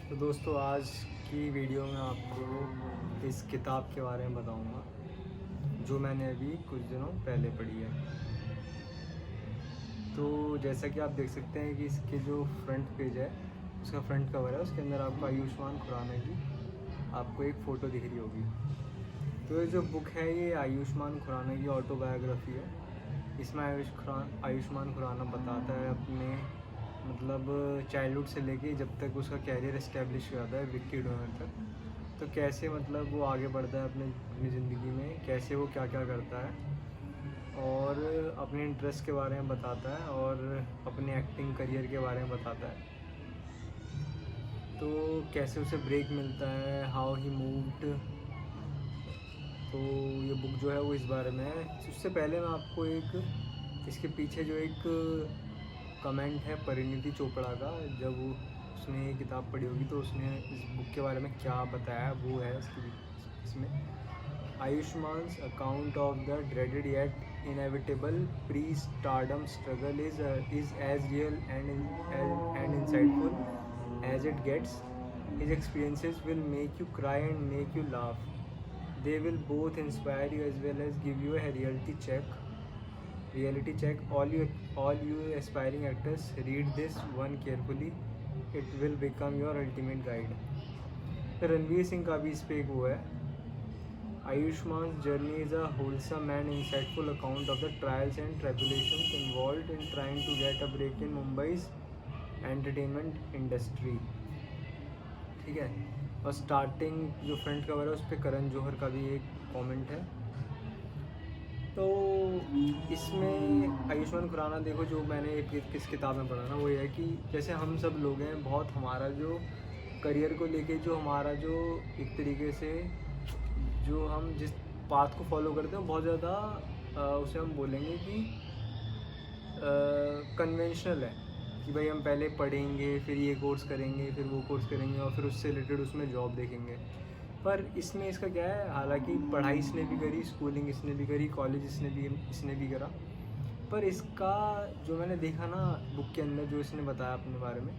तो दोस्तों आज की वीडियो में आपको इस किताब के बारे में बताऊंगा जो मैंने अभी कुछ दिनों पहले पढ़ी है। तो जैसा कि आप देख सकते हैं कि इसके जो फ्रंट पेज है, उसका फ्रंट कवर है, उसके अंदर आपको आयुष्मान खुराना की आपको एक फ़ोटो दिख रही होगी। तो ये जो बुक है ये आयुष्मान खुराना की ऑटोबायोग्राफी है। इसमें आयुष्मान खुराना बताता है अपने मतलब चाइल्डहुड से लेके जब तक उसका कैरियर इस्टेब्लिश हो जाता है विक्की डोनर तक, तो कैसे मतलब वो आगे बढ़ता है अपनी ज़िंदगी में, कैसे वो क्या क्या करता है और अपने इंटरेस्ट के बारे में बताता है और अपने एक्टिंग करियर के बारे में बताता है। तो कैसे उसे ब्रेक मिलता है, हाउ ही मूव्ड। तो ये बुक जो है वो इस बारे में है। उससे पहले मैं आपको एक इसके पीछे जो एक कमेंट है परिणीति चोपड़ा का, जब उसने ये किताब पढ़ी होगी तो उसने इस बुक के बारे में क्या बताया वो है इसमें Ayushman's account of the dreaded yet inevitable pre-stardom struggle is as real and insightful as it gets. His experiences will make you cry and make you laugh. They will both inspire you as well as give you a reality check. Reality check. All you aspiring actors, read this one carefully. It will become your ultimate guide. Ranveer Singh का भी इस पे एक वो है। Ayushman's journey is a wholesome and insightful account of the trials and tribulations involved in trying to get a break in Mumbai's entertainment industry। ठीक है। और स्टार्टिंग जो फ्रंट कवर है उस पर करण जौहर का भी एक कमेंट है। तो इसमें आयुष्मान खुराना देखो, जो मैंने किस किताब में पढ़ा ना, वो ये है कि जैसे हम सब लोग हैं, बहुत हमारा जो करियर को लेके जो हमारा जो एक तरीके से जो हम जिस पाथ को फॉलो करते हैं बहुत ज़्यादा उसे हम बोलेंगे कि कन्वेंशनल है कि भाई हम पहले पढ़ेंगे, फिर ये कोर्स करेंगे, फिर वो कोर्स करेंगे और फिर उससे रिलेटेड उसमें जॉब देखेंगे। पर इसमें इसका क्या है, हालांकि पढ़ाई इसने भी करी, स्कूलिंग इसने भी करी, कॉलेज इसने भी करा, पर इसका जो मैंने देखा ना बुक के अंदर जो इसने बताया अपने बारे में,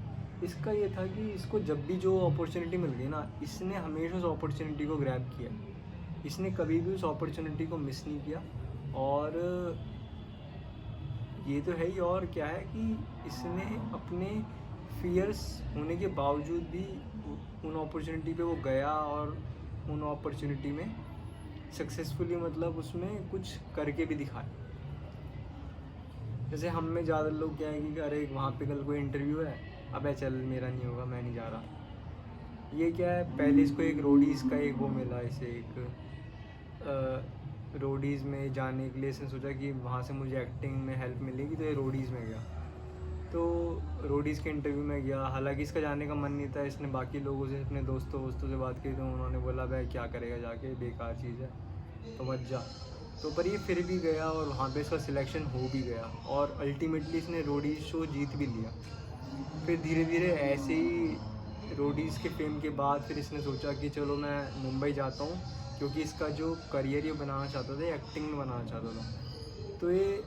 इसका ये था कि इसको जब भी जो अपॉर्चुनिटी मिल गई ना, इसने हमेशा उस अपॉर्चुनिटी को ग्रैब किया। इसने कभी भी उस अपॉर्चुनिटी को मिस नहीं किया। और ये तो है ही, और क्या है कि इसने अपने फियर्स होने के बावजूद भी उन अपॉर्चुनिटी पे वो गया और उन अपॉर्चुनिटी में सक्सेसफुली मतलब उसमें कुछ करके भी दिखाया। जैसे हम में ज़्यादा लोग क्या है कि अरे वहाँ पे कल कोई इंटरव्यू है, अबे चल मेरा नहीं होगा, मैं नहीं जा रहा। ये क्या है, पहले इसको एक रोडीज़ का एक वो मिला, इसे एक रोडीज़ में जाने के लिए इसने सोचा कि वहाँ से मुझे एक्टिंग में हेल्प मिलेगी, तो ये रोडीज़ में गया। तो रोडीज़ के इंटरव्यू में गया, हालांकि इसका जाने का मन नहीं था। इसने बाकी लोगों से, अपने दोस्तों से बात की, तो उन्होंने बोला भाई क्या करेगा जाके, बेकार चीज़ है, तो मत जा। तो पर ये फिर भी गया और वहाँ पे इसका सिलेक्शन हो भी गया और अल्टीमेटली इसने रोडीज़ शो जीत भी लिया। फिर धीरे धीरे ऐसे ही रोडीज़ के फेम के बाद फिर इसने सोचा कि चलो मैं मुंबई जाता हूँ, क्योंकि इसका जो करियर ये बनाना चाहता था, एक्टिंग में बनाना चाहता था। तो ये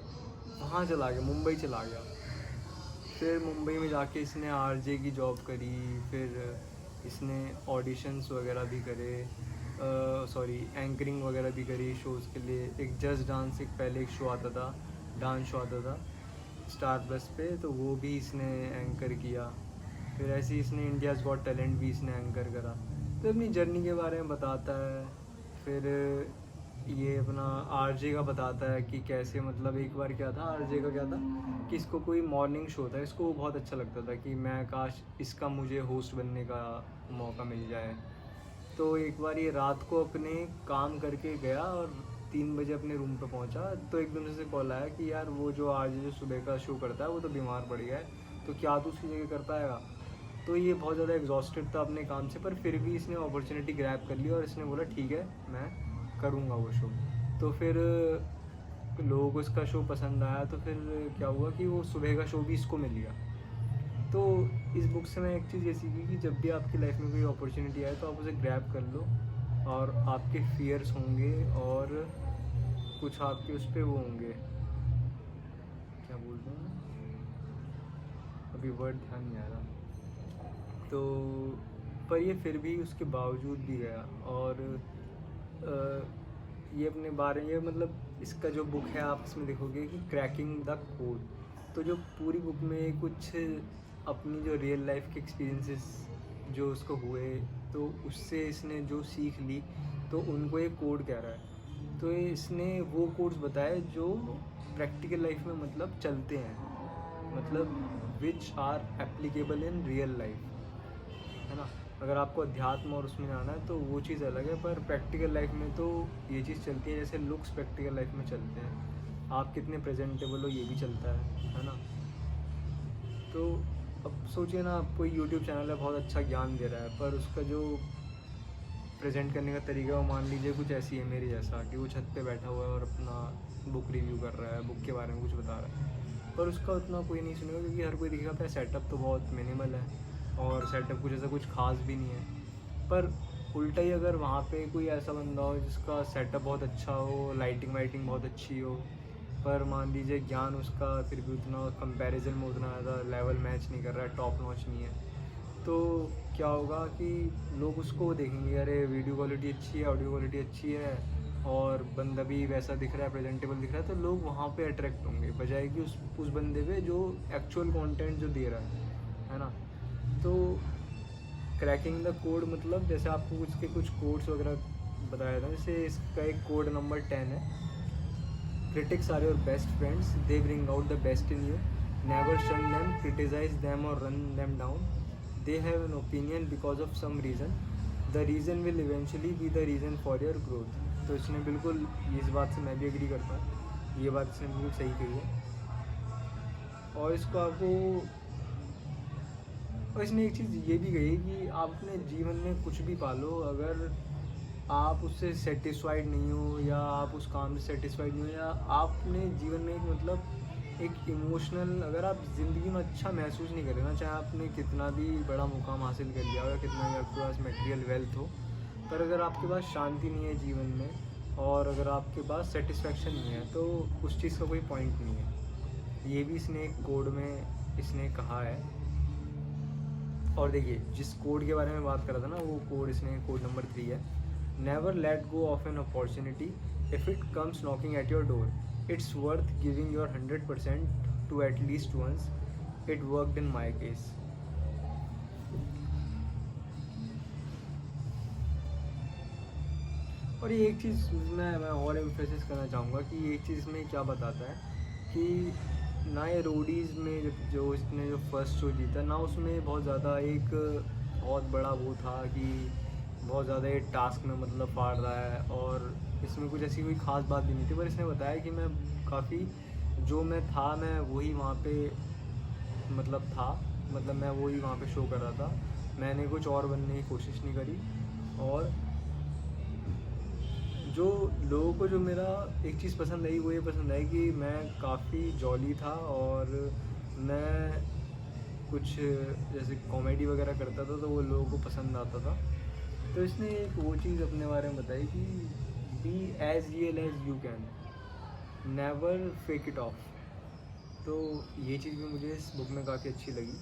वहाँ चला गया, मुंबई चला गया। फिर मुंबई में जाके इसने आरजे की जॉब करी, फिर इसने ऑडिशंस वगैरह भी करे, सॉरी एंकरिंग वगैरह भी करी शोज़ के लिए। एक जस्ट डांस, एक पहले एक शो आता था, डांस शो आता था स्टार प्लस पे, तो वो भी इसने एंकर किया। फिर ऐसे ही इसने इंडियाज़ गॉट टैलेंट भी इसने एंकर करा। तो अपनी जर्नी के बारे में बताता है। फिर ये अपना आरजे का बताता है कि कैसे मतलब एक बार क्या था, आरजे का क्या था कि इसको कोई मॉर्निंग शो था, इसको बहुत अच्छा लगता था कि मैं काश इसका मुझे होस्ट बनने का मौका मिल जाए। तो एक बार ये रात को अपने काम करके गया और 3 बजे अपने रूम पे पहुंचा, तो एकदम से कॉल आया कि यार वो जो आरजे जो सुबह का शो करता है वो तो बीमार पड़ गया है, तो क्या तू उसकी जगह कर पाएगा। तो ये बहुत ज़्यादा एग्जॉस्टेड था अपने काम से, पर फिर भी इसने अपॉर्चुनिटी ग्रैब कर ली और इसने बोला ठीक है मैं करूँगा वो शो। तो फिर लोगों को इसका शो पसंद आया, तो फिर क्या हुआ कि वो सुबह का शो भी इसको मिल गया। तो इस बुक से मैं एक चीज़ ये सीखी कि जब भी आपकी लाइफ में कोई अपॉर्चुनिटी आए तो आप उसे ग्रैब कर लो, और आपके फियर्स होंगे और कुछ आपके उस पर वो होंगे, क्या बोलते हैं, अभी वर्ड ध्यान नहीं आ रहा। तो पर ये फिर भी उसके बावजूद भी गया। और ये अपने बारे में मतलब इसका जो बुक है आप इसमें देखोगे कि क्रैकिंग द कोड, तो जो पूरी बुक में कुछ अपनी जो रियल लाइफ के एक्सपीरियंसेस जो उसको हुए, तो उससे इसने जो सीख ली, तो उनको ये कोड कह रहा है। तो ये इसने वो कोड्स बताए जो प्रैक्टिकल लाइफ में मतलब चलते हैं, मतलब which are applicable in real life, है ना। अगर आपको अध्यात्म और उसमें जाना है तो वो चीज़ अलग है, पर प्रैक्टिकल लाइफ में तो ये चीज़ चलती है। जैसे लुक्स प्रैक्टिकल लाइफ में चलते हैं, आप कितने प्रेजेंटेबल हो ये भी चलता है ना। तो अब सोचिए ना, आप कोई यूट्यूब चैनल है बहुत अच्छा ज्ञान दे रहा है, पर उसका जो प्रेजेंट करने का तरीका वो मान लीजिए कुछ ऐसी है मेरे जैसा, कि वो छत पे बैठा हुआ है और अपना बुक रिव्यू कर रहा है, बुक के बारे में कुछ बता रहा है, पर उसका उतना कोई नहीं सुनेगा, क्योंकि हर कोई दिखेगा था सेटअप तो बहुत मिनिमल है और सेटअप कुछ ऐसा कुछ खास भी नहीं है। पर उल्टा ही अगर वहाँ पे कोई ऐसा बंदा हो जिसका सेटअप बहुत अच्छा हो, लाइटिंग वाइटिंग बहुत अच्छी हो, पर मान लीजिए ज्ञान उसका फिर भी उतना कंपैरिजन में उतना ज़्यादा लेवल मैच नहीं कर रहा है, टॉप नॉच नहीं है, तो क्या होगा कि लोग उसको देखेंगे, अरे वीडियो क्वालिटी अच्छी है, ऑडियो क्वालिटी अच्छी है और बंदा भी वैसा दिख रहा है, प्रेजेंटेबल दिख रहा है, तो लोग वहाँ पे अट्रैक्ट होंगे बजाय कि उस बंदे पे जो एक्चुअल कंटेंट जो दे रहा है ना। तो क्रैकिंग द कोड मतलब जैसे आपको उसके कुछ कोड्स वगैरह बताया था, जैसे इसका एक कोड नंबर 10 है, critics are your best friends, they bring out the best in you, never shun them, criticize them or run them down, they have an opinion because of some reason, the reason will eventually be the reason for your growth। तो इसने बिल्कुल इस बात से मैं भी agree करता हूँ, ये बात इसने बिल्कुल सही कही है। और इसको आपको, और इसने एक चीज़ ये भी कही कि आप अपने जीवन में कुछ भी पालो, अगर आप उससे सेटिस्फाइड नहीं हो या आप उस काम से सेटिस्फाइड नहीं हो, या आपने जीवन में एक मतलब एक इमोशनल, अगर आप ज़िंदगी में अच्छा महसूस नहीं करें ना, चाहे आपने कितना भी बड़ा मुकाम हासिल कर लिया हो या कितना भी आपके पास मटेरियल वेल्थ हो, पर अगर आपके पास शांति नहीं है जीवन में और अगर आपके पास सेटिस्फेक्शन नहीं है, तो उस चीज़ का कोई पॉइंट नहीं है। ये भी इसने एक कोड में इसने कहा है। और देखिए जिस कोड के बारे में बात कर रहा था ना, वो कोड इसने कोड नंबर 3 है, never let go of an opportunity if it comes knocking at your door, it's worth giving your 100% to at least once, it worked in my case. और ये एक चीज़ मैं और एम्फेसिस करना चाहूँगा कि एक चीज़ में क्या बताता है कि ना ये रोडीज़ में जो इसने जो फर्स्ट शो जीता ना, उसमें बहुत ज़्यादा एक बहुत बड़ा वो था कि बहुत ज़्यादा ये टास्क में मतलब फाड़ रहा है, और इसमें कुछ ऐसी कोई ख़ास बात भी नहीं थी, पर इसने बताया कि मैं काफ़ी जो मैं था मैं वही वहाँ पे मतलब था, मतलब मैं वही वहाँ पे शो कर रहा था, मैंने कुछ और बनने की कोशिश नहीं करी। और जो लोगों को जो मेरा एक चीज़ पसंद आई वो ये पसंद आई कि मैं काफ़ी जॉली था और मैं कुछ जैसे कॉमेडी वगैरह करता था तो वो लोगों को पसंद आता था। तो इसने एक वो चीज़ अपने बारे में बताई कि be as real as you can, never fake it off. तो ये चीज़ भी मुझे इस बुक में काफ़ी अच्छी लगी।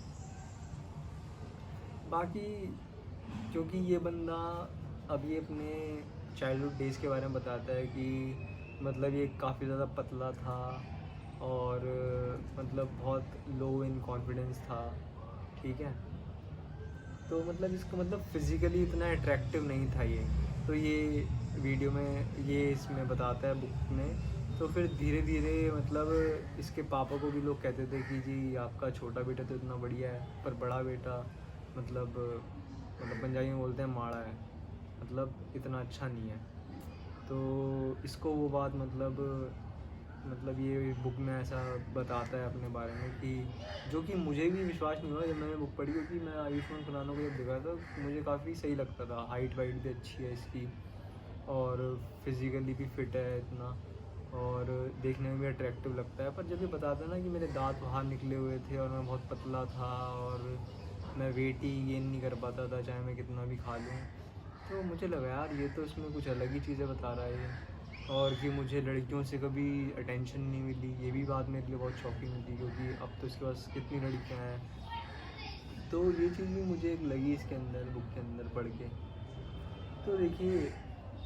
बाकी क्योंकि ये बंदा अभी अपने चाइल्डहुड डेज़ के बारे में बताता है कि मतलब ये काफ़ी ज़्यादा पतला था और मतलब बहुत लो इन कॉन्फिडेंस था, ठीक है। तो मतलब इसका मतलब फ़िज़िकली इतना अट्रैक्टिव नहीं था ये, तो ये वीडियो में ये इसमें बताता है बुक में। तो फिर धीरे धीरे मतलब इसके पापा को भी लोग कहते थे कि जी आपका छोटा बेटा तो इतना बढ़िया है, पर बड़ा बेटा मतलब पंजाबी में बोलते हैं माड़ा है, मतलब इतना अच्छा नहीं है। तो इसको वो बात मतलब ये बुक में ऐसा बताता है अपने बारे में कि जो कि मुझे भी विश्वास नहीं हुआ जब मैंने बुक पढ़ी, क्योंकि मैं आयुष्मान खुराना को जब देखा था मुझे काफ़ी सही लगता था, हाइट वाइट भी अच्छी है इसकी और फिज़िकली भी फिट है इतना और देखने में भी अट्रैक्टिव लगता है। पर जब ये बताता है ना कि मेरे दांत बाहर निकले हुए थे और मैं बहुत पतला था और मैं वेट ही गेन नहीं कर पाता था चाहे मैं कितना भी खा लूँ, तो मुझे लगा यार ये तो इसमें कुछ अलग ही चीज़ें बता रहा है ये। और कि मुझे लड़कियों से कभी अटेंशन नहीं मिली, ये भी बात मेरे लिए बहुत शॉकिंग थी, क्योंकि अब तो इसके पास कितनी लड़कियां हैं तो ये चीज़ भी मुझे एक लगी इसके अंदर, बुक के अंदर पढ़ के। तो देखिए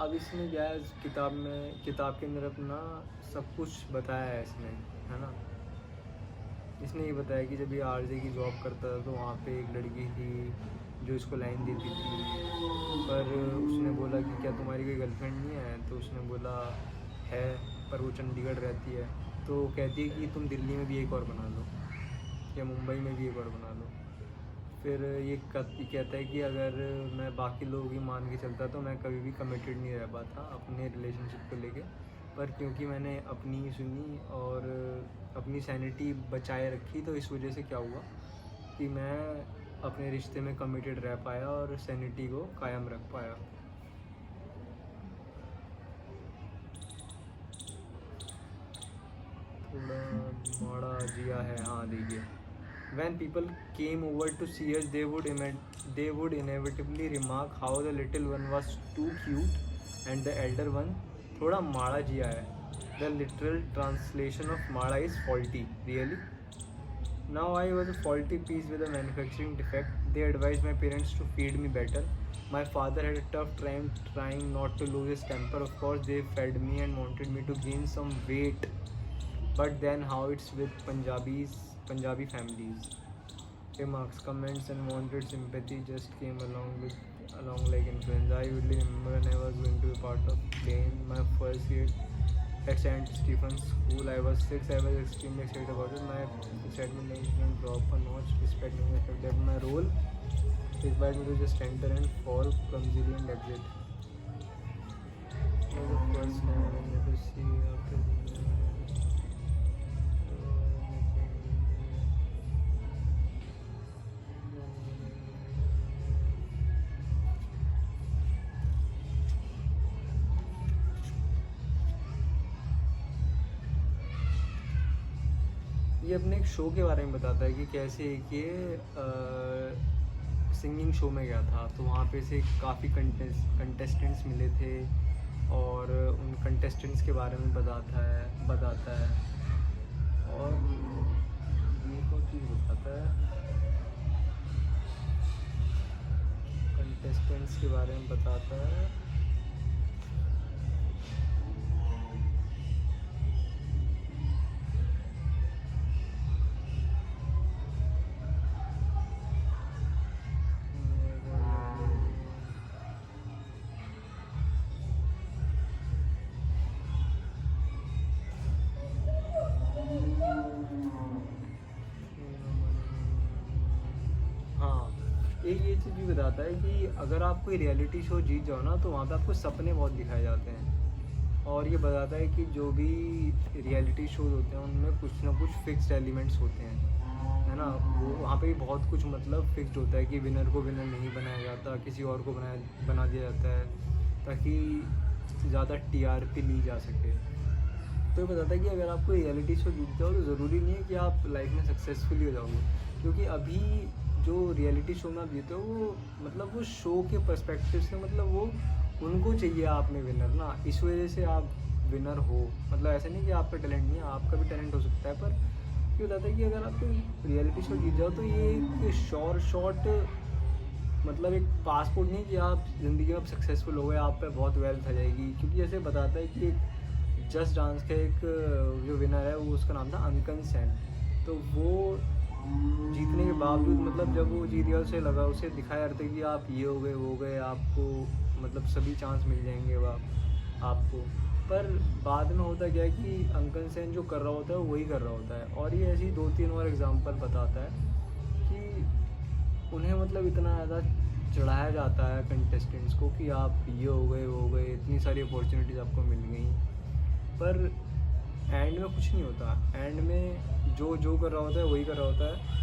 अब इसमें क्या है, किताब के अंदर अपना सब कुछ बताया है इसने, है ना। इसने ये बताया कि जब ये आरजे की जॉब करता था तो वहाँ पे एक लड़की थी जो इसको लाइन देती थी, पर उसने बोला कि क्या तुम्हारी कोई गर्लफ्रेंड नहीं है, तो उसने बोला है पर वो चंडीगढ़ रहती है। तो कहती है कि तुम दिल्ली में भी एक और बना लो या मुंबई में भी एक और बना लो। फिर ये कहता है कि अगर मैं बाकी लोगों की मान के चलता तो मैं कभी भी कमिटेड नहीं रह पाता अपने रिलेशनशिप को लेके, पर क्योंकि मैंने अपनी सुनी और अपनी सैनिटी बचाए रखी तो इस वजह से क्या हुआ कि मैं अपने रिश्ते में कमिटेड रह पाया और सैनिटी को कायम रख पाया। थोड़ा माड़ा जिया है, हाँ देखिए। When people came over to see us, they would inevitably remark how the little one was too cute and the elder one थोड़ा माड़ा जिया है। The literal translation of माड़ा is faulty. Really? Now I was a faulty piece with a manufacturing defect. They advised my parents to feed me better. My father had a tough time trying not to lose his temper. Of course, they fed me and wanted me to gain some weight. But then how it's with Punjabi families. Remarks, comments and wanted sympathy just came along like influenza. I vividly remember when I was going to be part of playing my first year at St. Stephen's School. I was 6. I was extremely excited about it. My excitement didn't drop a notch despite knowing the fact that my role required me to just enter and fall clumsily and exit. It was the first time I went to see after the ये अपने एक show के बारे में बताता है कि कैसे कि सिंगिंग शो में गया था तो वहाँ पे से काफ़ी कंटेस्टेंट्स मिले थे और उन कंटेस्टेंट्स के बारे में बताता है और ये कौन चीज़ बताता है, कंटेस्टेंट्स के बारे में बताता है। एक ये चीज़ भी बताता है कि अगर आप कोई रियलिटी शो जीत जाओ ना तो वहाँ पे आपको सपने बहुत दिखाए जाते हैं। और ये बताता है कि जो भी रियलिटी शोज होते हैं उनमें कुछ ना कुछ फिक्स्ड एलिमेंट्स होते हैं, है ना। वो वहाँ पे भी बहुत कुछ मतलब फिक्स्ड होता है कि विनर को विनर नहीं बनाया जाता, किसी और को बना दिया जाता है ताकि ज़्यादा टीआरपी ली जा सके। तो ये बताता है कि अगर आप कोई रियलिटी शो जीत जाओ तो ज़रूरी नहीं है कि आप लाइफ में सक्सेसफुल हो जाओगे, क्योंकि अभी जो रियलिटी शो में आप जीते हो वो मतलब वो शो के पर्सपेक्टिव से मतलब वो उनको चाहिए आप में विनर ना, इस वजह से आप विनर हो। मतलब ऐसा नहीं कि आपका टैलेंट नहीं है, आपका भी टैलेंट हो सकता है, पर ये बताता है कि अगर आप कोई रियलिटी शो जीत जाओ तो ये एक शॉर्ट मतलब एक पासपोर्ट नहीं कि आप ज़िंदगी में सक्सेसफुल हो गए, आप पे बहुत वेल्थ आ जाएगी। क्योंकि जैसे बताता है कि जस्ट डांस का एक जो विनर है वो उसका नाम था अंकन सेन, तो वो जीतने के बावजूद मतलब जब वो जीत गया उसे लगा, उसे दिखाया जाता है कि आप ये हो गए वो हो गए, आपको मतलब सभी चांस मिल जाएंगे आपको। पर बाद में होता क्या है कि अंकन सेन जो कर रहा होता है वही कर रहा होता है। और ये ऐसी 2-3 और एग्जांपल बताता है कि उन्हें मतलब इतना ज़्यादा चढ़ाया जाता है कंटेस्टेंट्स को कि आप ये हो गए वो हो गए, इतनी सारी अपॉर्चुनिटीज़ आपको मिल गई, पर एंड में कुछ नहीं होता। एंड में जो कर रहा होता है वही कर रहा होता है।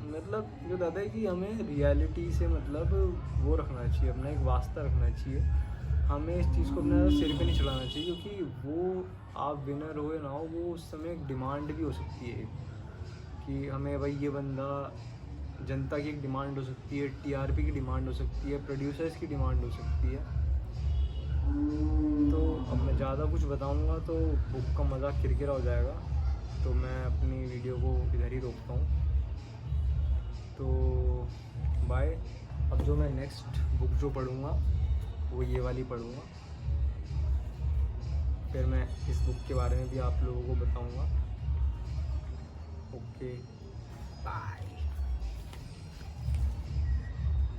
मतलब जो दादा है कि हमें रियलिटी से मतलब वो रखना चाहिए, अपना एक वास्ता रखना चाहिए। हमें इस चीज़ को अपना सिर पे नहीं चढ़ाना चाहिए, क्योंकि वो आप विनर हो या ना हो वो उस समय एक डिमांड भी हो सकती है कि हमें भाई ये बंदा, जनता की एक डिमांड हो सकती है, टीआरपी की डिमांड हो सकती है, प्रोड्यूसर्स की डिमांड हो सकती है। तो अब मैं ज़्यादा कुछ बताऊंगा तो बुक का मज़ा किरकिरा हो जाएगा, तो मैं अपनी वीडियो को इधर ही रोकता हूँ। बाय। अब जो मैं नेक्स्ट बुक जो पढ़ूँगा वो ये वाली पढ़ूँगा, फिर मैं इस बुक के बारे में भी आप लोगों को बताऊँगा। Okay bye.